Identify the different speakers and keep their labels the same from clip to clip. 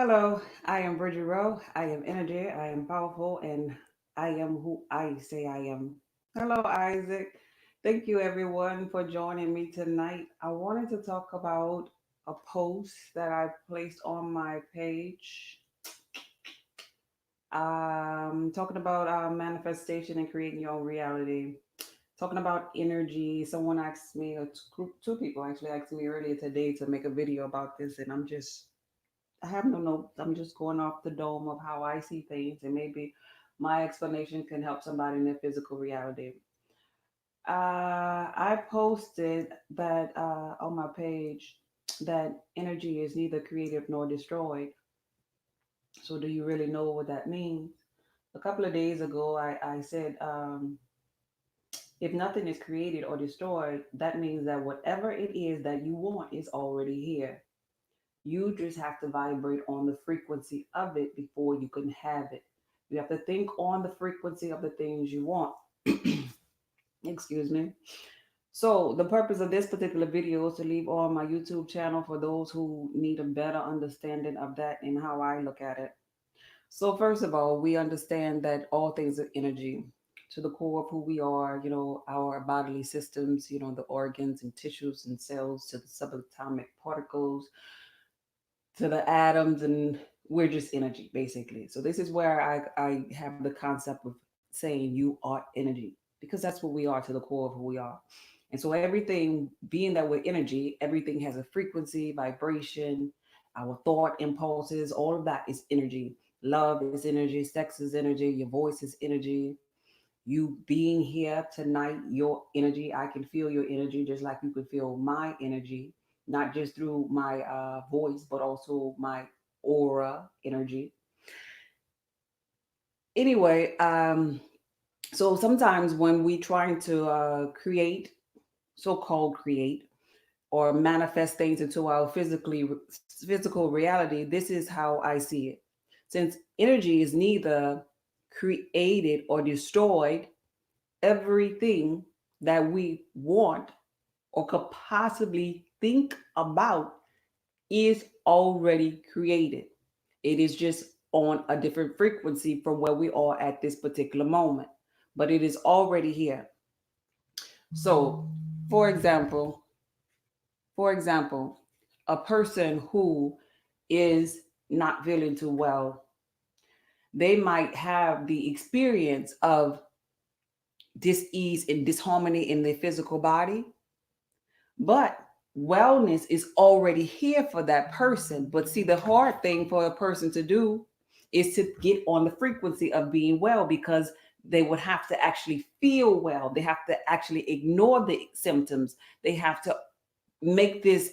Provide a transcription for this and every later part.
Speaker 1: Hello, I am Bridget Rowe. I am energy, I am powerful, and I am who I say I am. Hello, Isaac. Thank you, everyone, for joining me tonight. I wanted to talk about a post that I placed on my page. Talking about manifestation and creating your own reality. Talking about energy. Someone asked me, or two people actually asked me earlier today to make a video about this, and I have no notes. I'm just going off the dome of how I see things, and maybe my explanation can help somebody in their physical reality. I posted that on my page that energy is neither creative nor destroyed. So, do you really know what that means? A couple of days ago, I said if nothing is created or destroyed, that means that whatever it is that you want is already here. You just have to vibrate on the frequency of it before you can have it. You have to think on the frequency of the things you want. Excuse me. So, the purpose of this particular video is to leave on my YouTube channel for those who need a better understanding of that and how I look at it. So, first of all, we understand that all things are energy to the core of who we are, our bodily systems, the organs and tissues and cells to the subatomic particles to the atoms, and we're just energy basically. So this is where I have the concept of saying you are energy, because that's what we are to the core of who we are. And so everything, being that we're energy, everything has a frequency, vibration, our thought impulses, all of that is energy. Love is energy, sex is energy, your voice is energy. You being here tonight, your energy, I can feel your energy just like you can feel my energy, not just through my voice, but also my aura energy. Anyway, so sometimes when we trying to create, so-called create, or manifest things into our physical reality, this is how I see it. Since energy is neither created or destroyed, everything that we want or could possibly think about is already created. It is just on a different frequency from where we are at this particular moment, but it is already here. So, for example, for example, a person who is not feeling too well, they might have the experience of dis-ease and disharmony in their physical body. But wellness is already here for that person. But see, the hard thing for a person to do is to get on the frequency of being well, because they would have to actually feel well. They have to actually ignore the symptoms. They have to make this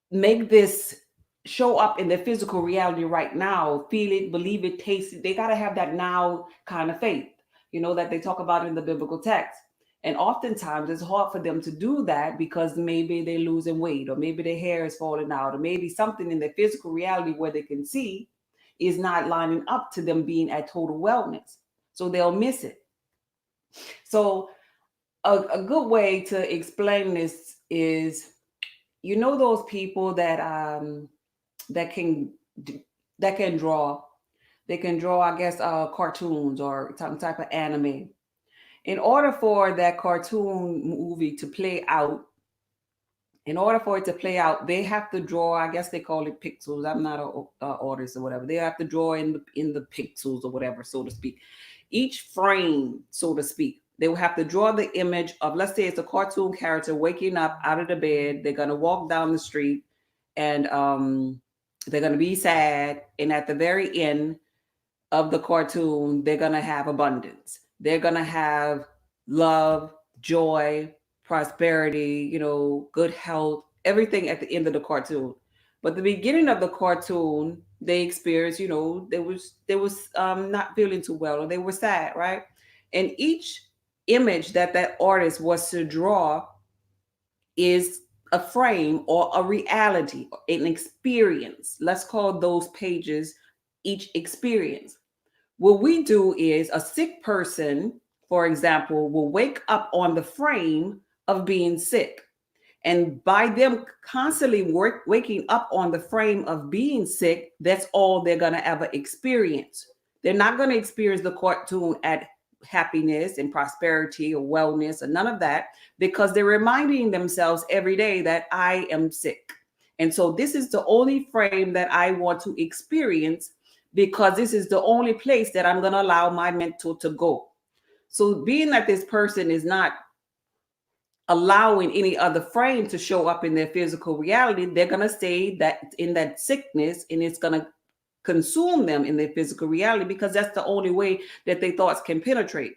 Speaker 1: make this show up in their physical reality right now. Feel it, believe it, taste it. They got to have that now kind of faith, that they talk about in the biblical text. And oftentimes it's hard for them to do that because maybe they're losing weight, or maybe their hair is falling out, or maybe something in their physical reality where they can see is not lining up to them being at total wellness. So they'll miss it. So a good way to explain this is, those people that can that can draw. They can draw, I guess, cartoons or some type of anime. In order for that cartoon movie to play out, in order for it to play out, they have to draw. I guess they call it pixels. I'm not a artist or whatever. They have to draw in the pixels or whatever, so to speak. Each frame, so to speak, they will have to draw the image of, let's say it's a cartoon character waking up out of the bed. They're gonna walk down the street, and they're gonna be sad. And at the very end of the cartoon, they're gonna have abundance. They're gonna have love, joy, prosperity, good health, everything at the end of the cartoon. But the beginning of the cartoon, they experienced, they was not feeling too well, or they were sad, right? And each image that artist was to draw is a frame or a reality, an experience. Let's call those pages each experience. What we do is, a sick person, for example, will wake up on the frame of being sick. And by them constantly waking up on the frame of being sick, that's all they're going to ever experience. They're not going to experience the cartoon at happiness and prosperity or wellness or none of that, because they're reminding themselves every day that I am sick. And so this is the only frame that I want to experience, because this is the only place that I'm going to allow my mental to go. So being that this person is not allowing any other frame to show up in their physical reality, they're going to stay that in that sickness, and it's going to consume them in their physical reality, because that's the only way that their thoughts can penetrate.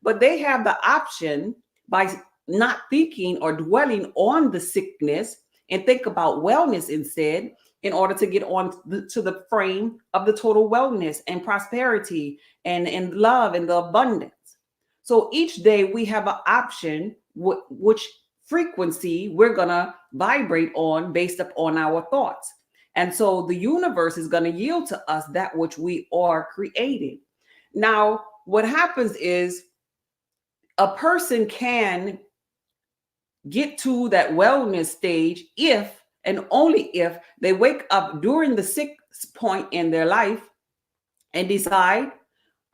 Speaker 1: But they have the option, by not thinking or dwelling on the sickness, and think about wellness instead, in order to get on to the frame of the total wellness and prosperity and love and the abundance. So each day we have an option which frequency we're going to vibrate on based upon our thoughts. And so the universe is going to yield to us that which we are creating. Now, what happens is a person can get to that wellness stage if and only if they wake up during the sick point in their life and decide,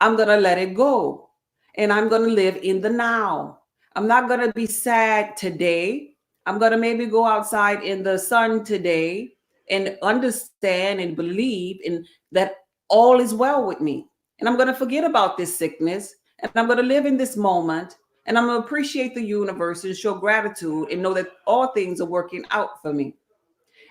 Speaker 1: I'm going to let it go and I'm going to live in the now. I'm not going to be sad today. I'm going to maybe go outside in the sun today and understand and believe in that all is well with me. And I'm going to forget about this sickness, and I'm going to live in this moment, and I'm going to appreciate the universe and show gratitude and know that all things are working out for me.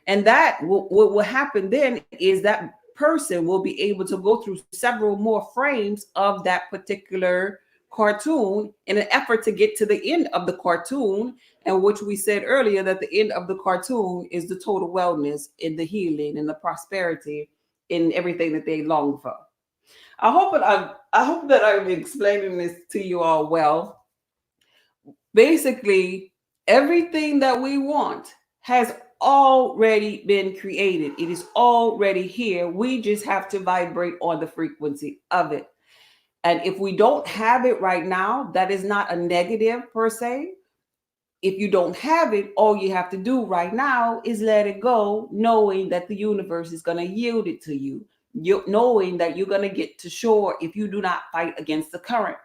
Speaker 1: And that what will happen then is that person will be able to go through several more frames of that particular cartoon in an effort to get to the end of the cartoon, and which we said earlier that the end of the cartoon is the total wellness and the healing and the prosperity in everything that they long for. I hope that I'm explaining this to you all well. Basically, everything that we want has already been created. It is already here. We just have to vibrate on the frequency of it. And if we don't have it right now, that is not a negative per se. If you don't have it, all you have to do right now is let it go, knowing that the universe is going to yield it to you. Knowing that you're going to get to shore if you do not fight against the current.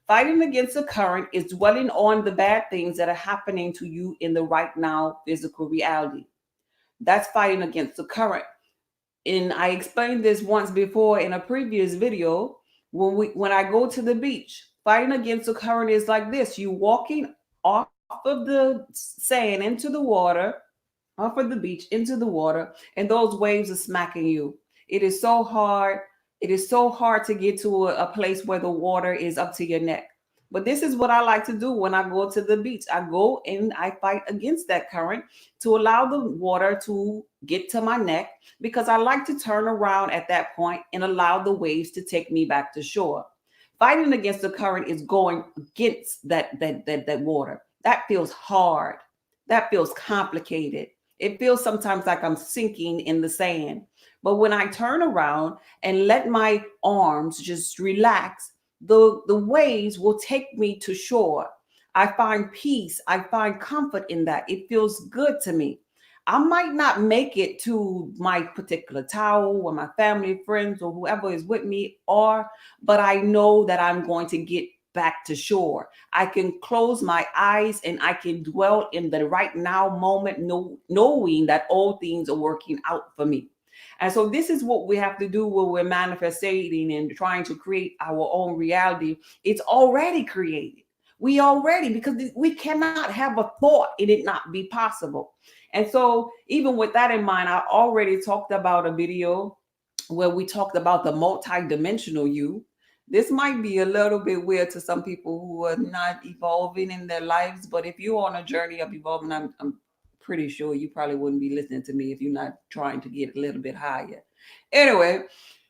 Speaker 1: Fighting against the current is dwelling on the bad things that are happening to you in the right now physical reality. That's fighting against the current. And I explained this once before in a previous video. When I go to the beach, fighting against the current is like this. You walking off of the sand into the water, off of the beach into the water, and those waves are smacking you. It is so hard. It is so hard to get to a place where the water is up to your neck. But this is what I like to do when I go to the beach. I go and I fight against that current to allow the water to get to my neck, because I like to turn around at that point and allow the waves to take me back to shore. Fighting against the current is going against that water. That feels hard. That feels complicated. It feels sometimes like I'm sinking in the sand. But when I turn around and let my arms just relax, the waves will take me to shore. I find peace. I find comfort in that. It feels good to me. I might not make it to my particular towel or my family, friends, or whoever is with me, but I know that I'm going to get back to shore. I can close my eyes and I can dwell in the right now moment, knowing that all things are working out for me. And so this is what we have to do when we're manifesting and trying to create our own reality. It's already created. Because we cannot have a thought and it not be possible. And so even with that in mind, I already talked about a video where we talked about the multi-dimensional you. This might be a little bit weird to some people who are not evolving in their lives, but if you're on a journey of evolving, I'm pretty sure you probably wouldn't be listening to me if you're not trying to get a little bit higher. Anyway,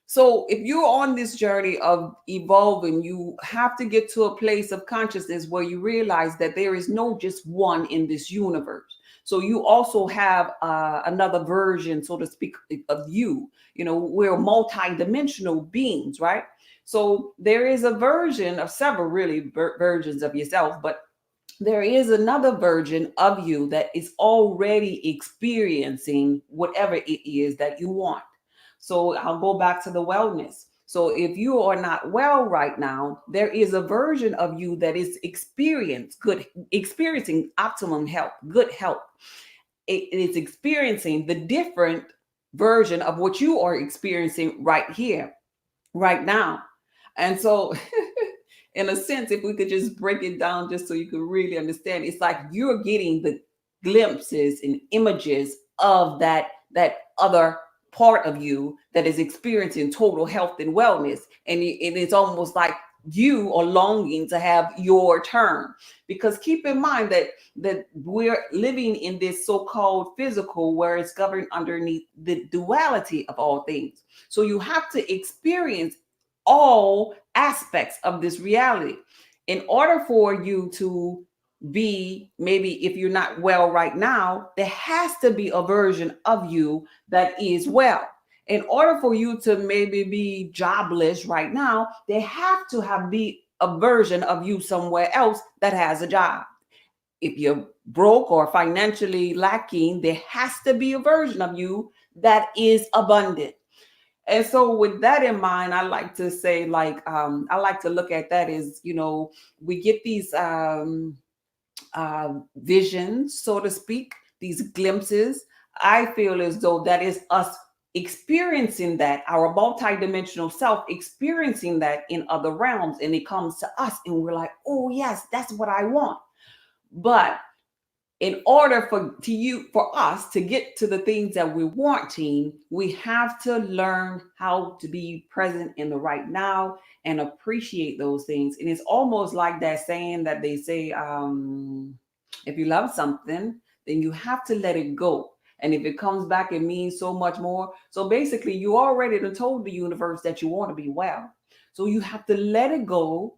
Speaker 1: so if you're on this journey of evolving, you have to get to a place of consciousness where you realize that there is no just one in this universe. So you also have another version, so to speak, of you. We're multi-dimensional beings, right? So there is a version of several really versions of yourself, but there is another version of you that is already experiencing whatever it is that you want. So I'll go back to the wellness. So if you are not well right now, there is a version of you that is experiencing optimum health, good health. It is experiencing the different version of what you are experiencing right here, right now. And so in a sense, if we could just break it down just so you can really understand, it's like you're getting the glimpses and images of that other part of you that is experiencing total health and wellness. And it's almost like you are longing to have your turn. Because keep in mind that we're living in this so-called physical where it's governed underneath the duality of all things. So you have to experience all aspects of this reality in order for you to be, maybe if you're not well right now, there has to be a version of you that is well. In order for you to maybe be jobless right now, there have to have be a version of you somewhere else that has a job. If you're broke or financially lacking, there has to be a version of you that is abundant. And so with that in mind, I like to say, like, I like to look at that as, we get these visions, so to speak, these glimpses. I feel as though that is us experiencing that, our multidimensional self experiencing that in other realms. And it comes to us and we're like, oh yes, that's what I want. But in order for us to get to the things that we're wanting, we have to learn how to be present in the right now and appreciate those things. And it's almost like that saying that they say, if you love something, then you have to let it go. And if it comes back, it means so much more. So basically, you already done told the universe that you want to be well. So you have to let it go,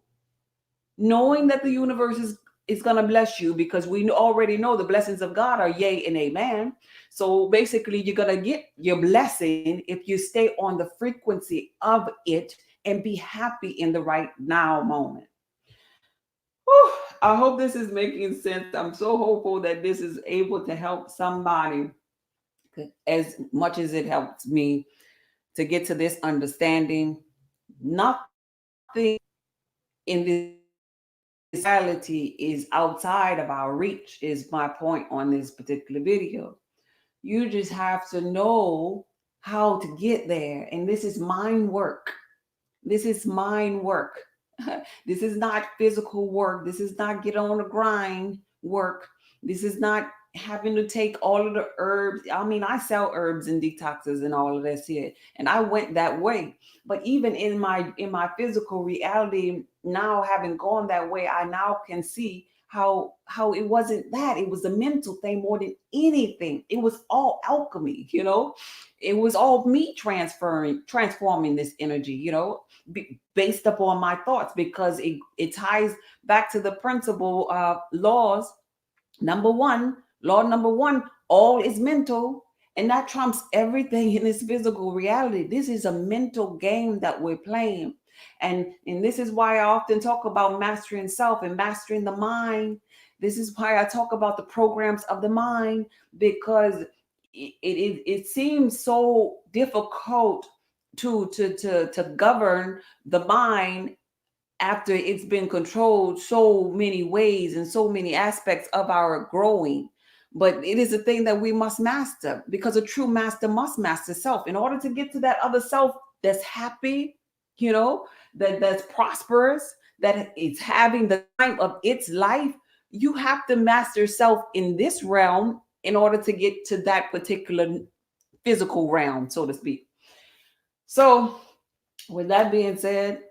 Speaker 1: knowing that the universe is going to bless you, because we already know the blessings of God are yay and amen. So basically, you're going to get your blessing if you stay on the frequency of it and be happy in the right now moment. Whew, I hope this is making sense. I'm so hopeful that this is able to help somebody as much as it helps me to get to this understanding. Nothing in this reality is outside of our reach, is my point on this particular video. You just have to know how to get there. And this is mind work. This is mind work. This is not physical work. This is not get on the grind work. This is not having to take all of the herbs. I mean, I sell herbs and detoxes and all of this here, and I went that way. But even in my physical reality now, having gone that way, I now can see how it wasn't that. It was a mental thing more than anything. It was all alchemy. It was all me transforming this energy, based upon my thoughts, because it ties back to the principle of laws. Law number one, all is mental, and that trumps everything in this physical reality. This is a mental game that we're playing. And this is why I often talk about mastering self and mastering the mind. This is why I talk about the programs of the mind, because it seems so difficult to govern the mind after it's been controlled so many ways and so many aspects of our growing. But it is a thing that we must master, because a true master must master self in order to get to that other self that's happy, that's prosperous, that is having the time of its life. You have to master self in this realm in order to get to that particular physical realm, so to speak. So, with that being said,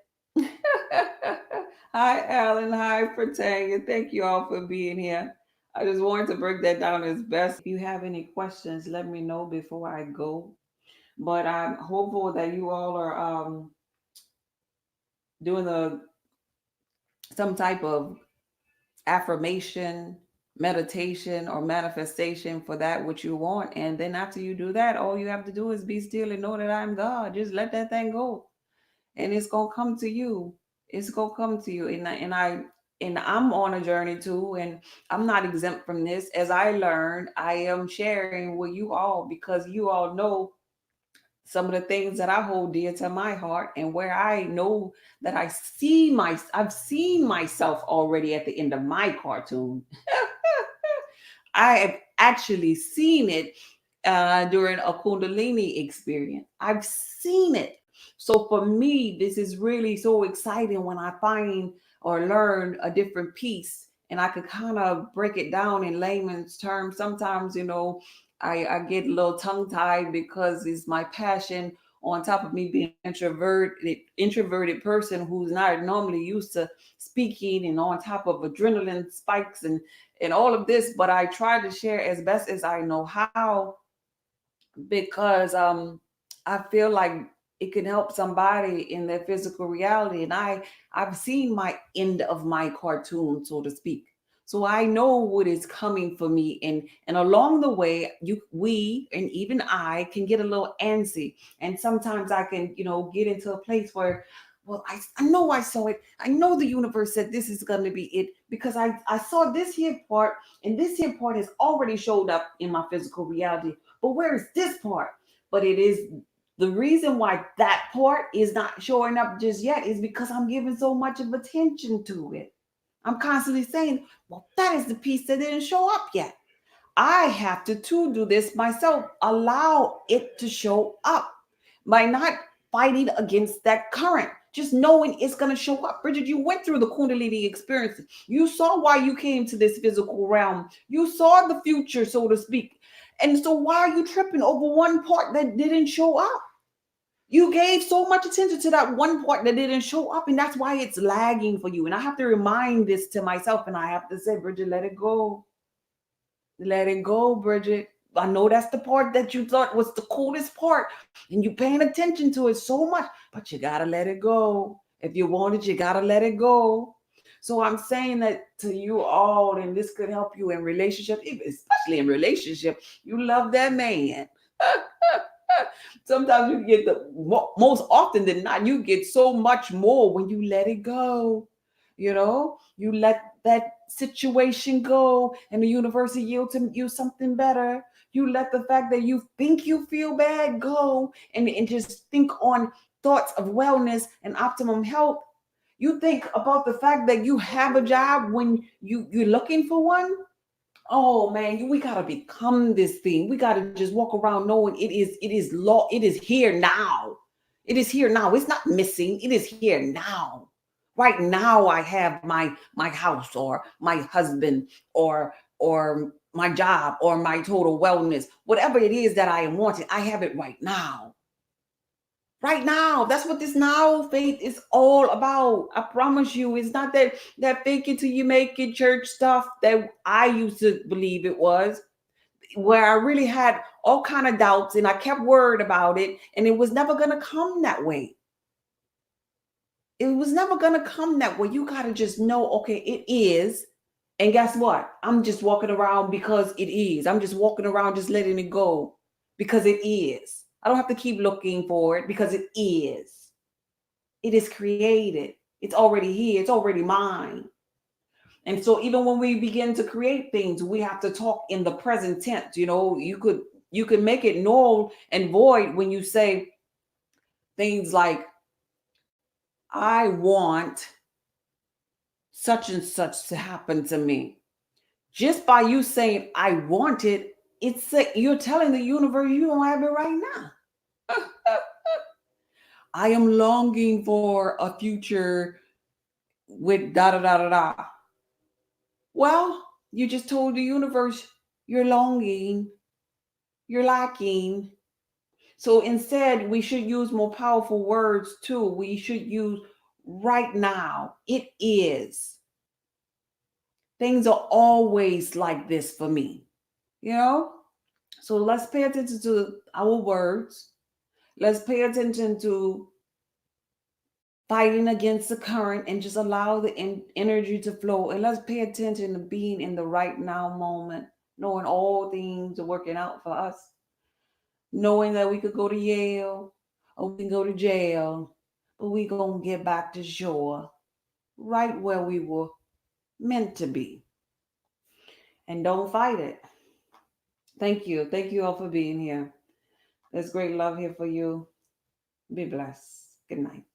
Speaker 1: hi, Alan. Hi, Tanya. Thank you all for being here. I just wanted to break that down as best. If you have any questions, let me know before I go. But I'm hopeful that you all are doing some type of affirmation, meditation, or manifestation for that which you want. And then after you do that, all you have to do is be still and know that I'm God. Just let that thing go, and it's gonna come to you. It's gonna come to you. And I And I'm on a journey too, and I'm not exempt from this. As I learn, I am sharing with you all because you all know some of the things that I hold dear to my heart, and where I know that I've seen myself already at the end of my cartoon. I have actually seen it during a Kundalini experience. I've seen it. So for me, this is really so exciting when I find or learn a different piece, and I could kind of break it down in layman's terms. Sometimes, I get a little tongue tied because it's my passion, on top of me being introverted person who's not normally used to speaking, and on top of adrenaline spikes and all of this. But I try to share as best as I know how, because I feel like it can help somebody in their physical reality. And I've seen my end of my cartoon, so to speak. So I know what is coming for me, and along the way, we and even I can get a little antsy, and sometimes I can get into a place where, well, I know I saw it. I know the universe said this is going to be it, because I saw this here part, and this here part has already showed up in my physical reality. But where is this part? But it is the reason why that part is not showing up just yet is because I'm giving so much of attention to it. I'm constantly saying, well, that is the piece that didn't show up yet. I have to do this myself. Allow it to show up by not fighting against that current. Just knowing it's going to show up. Bridget, you went through the Kundalini experience. You saw why you came to this physical realm. You saw the future, so to speak. And so why are you tripping over one part that didn't show up? You gave so much attention to that one part that didn't show up, and that's why it's lagging for you. And I have to remind this to myself, and I have to say, Bridget, let it go. Let it go, Bridget. I know that's the part that you thought was the coolest part, and you're paying attention to it so much, but you gotta let it go. If you want it, you gotta let it go. So I'm saying that to you all, and this could help you in relationship, especially in relationship. You love that man. Sometimes you get most often than not, you get so much more when you let it go. You let that situation go, and the universe will yield to you something better. You let the fact that you think you feel bad go, and just think on thoughts of wellness and optimum health. You think about the fact that you have a job when you're looking for one. Oh man, we gotta become this thing. We gotta just walk around knowing it is law. It is here now. It is here now. It's not missing. It is here now. Right now, I have my house, or my husband, or my job, or my total wellness. Whatever it is that I am wanting, I have it right now. Right now, that's what this now faith is all about. I promise you, it's not that fake it till you make it church stuff that I used to believe it was, where I really had all kind of doubts, and I kept worried about it, and it was never gonna come that way. It was never gonna come that way. You gotta just know, okay, it is. And guess what? I'm just walking around because it is. I'm just walking around just letting it go because it is. I don't have to keep looking for it because it is. It is created. It's already here. It's already mine. And so even when we begin to create things, we have to talk in the present tense. You could make it null and void when you say things like, I want such and such to happen to me. Just by you saying I want it, you're telling the universe you don't have it right now. I am longing for a future with da da da da da. Well, you just told the universe you're longing, you're lacking. So instead, we should use more powerful words too. We should use right now. It is. Things are always like this for me, you know? So let's pay attention to our words. Let's pay attention to fighting against the current and just allow the energy to flow. And let's pay attention to being in the right now moment, knowing all things are working out for us, knowing that we could go to Yale or we can go to jail, but we going to get back to shore right where we were. meant to be. And don't fight it. Thank you. Thank you all for being here. There's great love here for you. Be blessed. Good night.